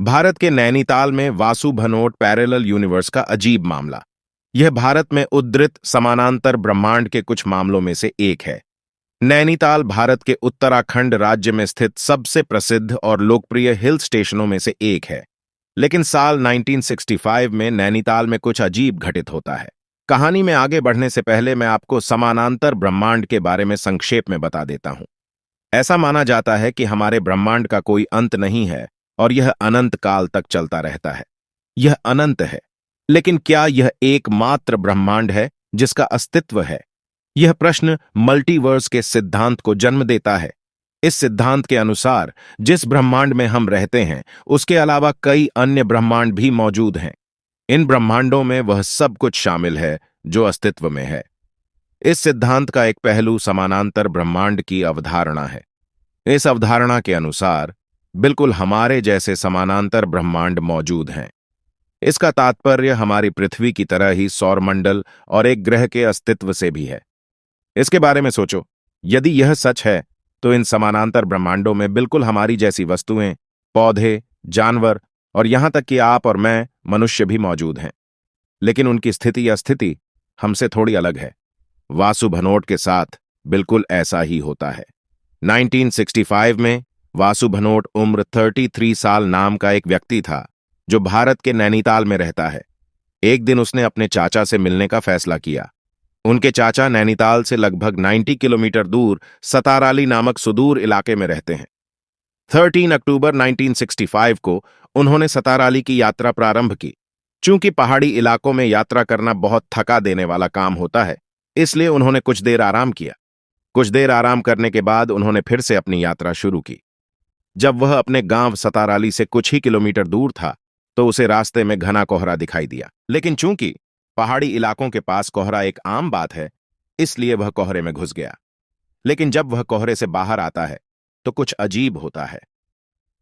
भारत के नैनीताल में Vasu Bhanot parallel universe का अजीब मामला। यह भारत में उद्धृत समानांतर ब्रह्मांड के कुछ मामलों में से एक है। नैनीताल भारत के उत्तराखंड राज्य में स्थित सबसे प्रसिद्ध और लोकप्रिय हिल स्टेशनों में से एक है। लेकिन साल 1965 में नैनीताल में कुछ अजीब घटित होता है। कहानी में आगे बढ़ने से पहले मैं आपको समानांतर ब्रह्मांड के बारे में संक्षेप में बता देता हूं। ऐसा माना जाता है कि हमारे ब्रह्मांड का कोई अंत नहीं है और यह अनंत काल तक चलता रहता है। यह अनंत है, लेकिन क्या यह एकमात्र ब्रह्मांड है जिसका अस्तित्व है? यह प्रश्न मल्टीवर्स के सिद्धांत को जन्म देता है। इस सिद्धांत के अनुसार जिस ब्रह्मांड में हम रहते हैं उसके अलावा कई अन्य ब्रह्मांड भी मौजूद हैं। इन ब्रह्मांडों में वह सब कुछ शामिल है जो अस्तित्व में है। इस सिद्धांत का एक पहलू समानांतर ब्रह्मांड की अवधारणा है। इस अवधारणा के अनुसार बिल्कुल हमारे जैसे समानांतर ब्रह्मांड मौजूद हैं। इसका तात्पर्य हमारी पृथ्वी की तरह ही सौरमंडल और एक ग्रह के अस्तित्व से भी है। इसके बारे में सोचो, यदि यह सच है तो इन समानांतर ब्रह्मांडों में बिल्कुल हमारी जैसी वस्तुएं, पौधे, जानवर और यहां तक कि आप और मैं मनुष्य भी मौजूद हैं। लेकिन उनकी स्थिति या स्थिति हमसे थोड़ी अलग है। वासु भनोट के साथ बिल्कुल ऐसा ही होता है। 1965 में वासु भनोट उम्र 33 साल नाम का एक व्यक्ति था जो भारत के नैनीताल में रहता है। एक दिन उसने अपने चाचा से मिलने का फैसला किया। उनके चाचा नैनीताल से लगभग 90 किलोमीटर दूर सताराली नामक सुदूर इलाके में रहते हैं। 13 अक्टूबर 1965 को उन्होंने सताराली की यात्रा प्रारंभ की। चूंकि पहाड़ी इलाकों में यात्रा करना बहुत थका देने वाला काम होता है, इसलिए उन्होंने कुछ देर आराम किया। कुछ देर आराम करने के बाद उन्होंने फिर से अपनी यात्रा शुरू की। जब वह अपने गांव सताराली से कुछ ही किलोमीटर दूर था तो उसे रास्ते में घना कोहरा दिखाई दिया। लेकिन चूंकि पहाड़ी इलाकों के पास कोहरा एक आम बात है, इसलिए वह कोहरे में घुस गया। लेकिन जब वह कोहरे से बाहर आता है तो कुछ अजीब होता है।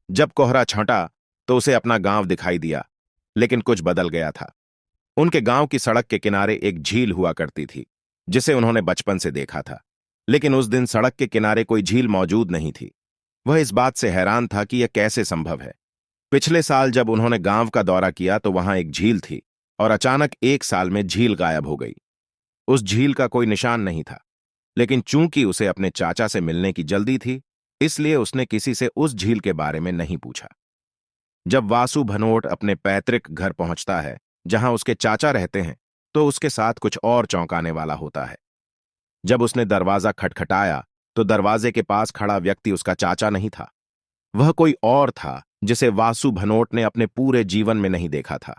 जब कोहरा छंटा तो उसे अपना गांव दिखाई दिया, लेकिन कुछ बदल गया था। उनके गांव की सड़क के किनारे एक झील हुआ करती थी जिसे उन्होंने बचपन से देखा था। लेकिन उस दिन सड़क के किनारे कोई झील मौजूद नहीं थी। वह इस बात से हैरान था कि यह कैसे संभव है। पिछले साल जब उन्होंने गांव का दौरा किया तो वहां एक झील थी और अचानक एक साल में झील गायब हो गई। उस झील का कोई निशान नहीं था। लेकिन चूंकि उसे अपने चाचा से मिलने की जल्दी थी, इसलिए उसने किसी से उस झील के बारे में नहीं पूछा। जब वासु भनोट अपने पैतृक घर पहुंचता है जहां उसके चाचा रहते हैं, तो उसके साथ कुछ और चौंकाने वाला होता है। जब उसने दरवाजा खटखटाया तो दरवाजे के पास खड़ा व्यक्ति उसका चाचा नहीं था। वह कोई और था जिसे वासु भनोट ने अपने पूरे जीवन में नहीं देखा था।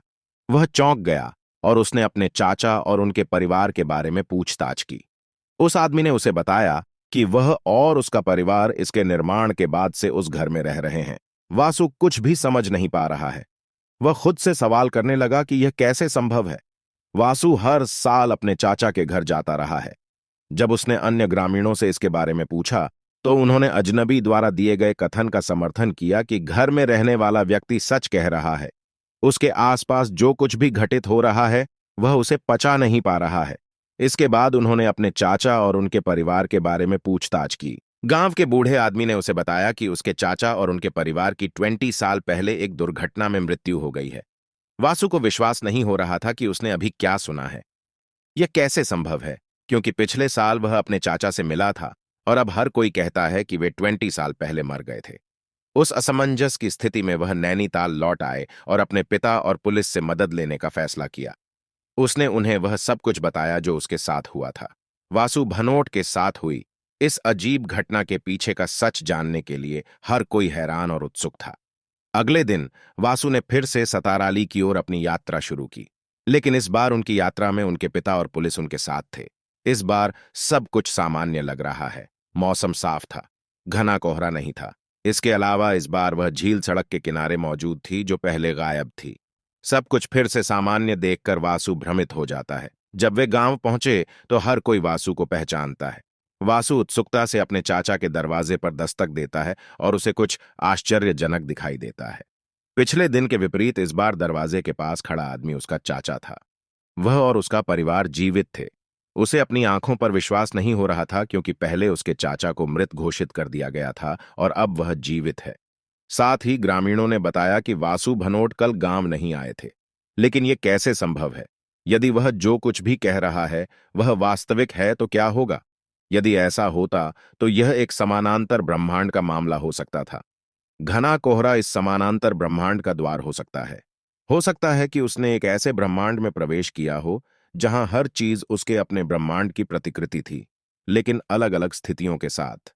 वह चौंक गया और उसने अपने चाचा और उनके परिवार के बारे में पूछताछ की। उस आदमी ने उसे बताया कि वह और उसका परिवार इसके निर्माण के बाद से उस घर में रह रहे हैं। वासु कुछ भी समझ नहीं पा रहा है। वह खुद से सवाल करने लगा कि यह कैसे संभव है। वासु हर साल अपने चाचा के घर जाता रहा है। जब उसने अन्य ग्रामीणों से इसके बारे में पूछा तो उन्होंने अजनबी द्वारा दिए गए कथन का समर्थन किया कि घर में रहने वाला व्यक्ति सच कह रहा है। उसके आसपास जो कुछ भी घटित हो रहा है वह उसे पचा नहीं पा रहा है। इसके बाद उन्होंने अपने चाचा और उनके परिवार के बारे में पूछताछ की। गांव के बूढ़े आदमी ने उसे बताया कि उसके चाचा और उनके परिवार की 20 साल पहले एक दुर्घटना में मृत्यु हो गई है। वासु को विश्वास नहीं हो रहा था कि उसने अभी क्या सुना है। यह कैसे संभव है, क्योंकि पिछले साल वह अपने चाचा से मिला था और अब हर कोई कहता है कि वे 20 साल पहले मर गए थे। उस असमंजस की स्थिति में वह नैनीताल लौट आए और अपने पिता और पुलिस से मदद लेने का फैसला किया। उसने उन्हें वह सब कुछ बताया जो उसके साथ हुआ था। वासु भनोट के साथ हुई इस अजीब घटना के पीछे का सच जानने के लिए हर कोई हैरान और उत्सुक था। अगले दिन वासु ने फिर से सताराली की ओर अपनी यात्रा शुरू की। लेकिन इस बार उनकी यात्रा में उनके पिता और पुलिस उनके साथ थे। इस बार सब कुछ सामान्य लग रहा है। मौसम साफ था, घना कोहरा नहीं था। इसके अलावा इस बार वह झील सड़क के किनारे मौजूद थी जो पहले गायब थी। सब कुछ फिर से सामान्य देखकर वासु भ्रमित हो जाता है। जब वे गांव पहुंचे तो हर कोई वासु को पहचानता है। वासु उत्सुकता से अपने चाचा के दरवाजे पर दस्तक देता है और उसे कुछ आश्चर्यजनक दिखाई देता है। पिछले दिन के विपरीत इस बार दरवाजे के पास खड़ा आदमी उसका चाचा था। वह और उसका परिवार जीवित थे। उसे अपनी आंखों पर विश्वास नहीं हो रहा था, क्योंकि पहले उसके चाचा को मृत घोषित कर दिया गया था और अब वह जीवित है। साथ ही ग्रामीणों ने बताया कि वासु भनोट कल गांव नहीं आए थे। लेकिन यह कैसे संभव है? यदि वह जो कुछ भी कह रहा है वह वास्तविक है तो क्या होगा? यदि ऐसा होता तो यह एक समानांतर ब्रह्मांड का मामला हो सकता था। घना कोहरा इस समानांतर ब्रह्मांड का द्वार हो सकता है। हो सकता है कि उसने एक ऐसे ब्रह्मांड में प्रवेश किया हो जहां हर चीज उसके अपने ब्रह्मांड की प्रतिकृति थी, लेकिन अलग-अलग स्थितियों के साथ।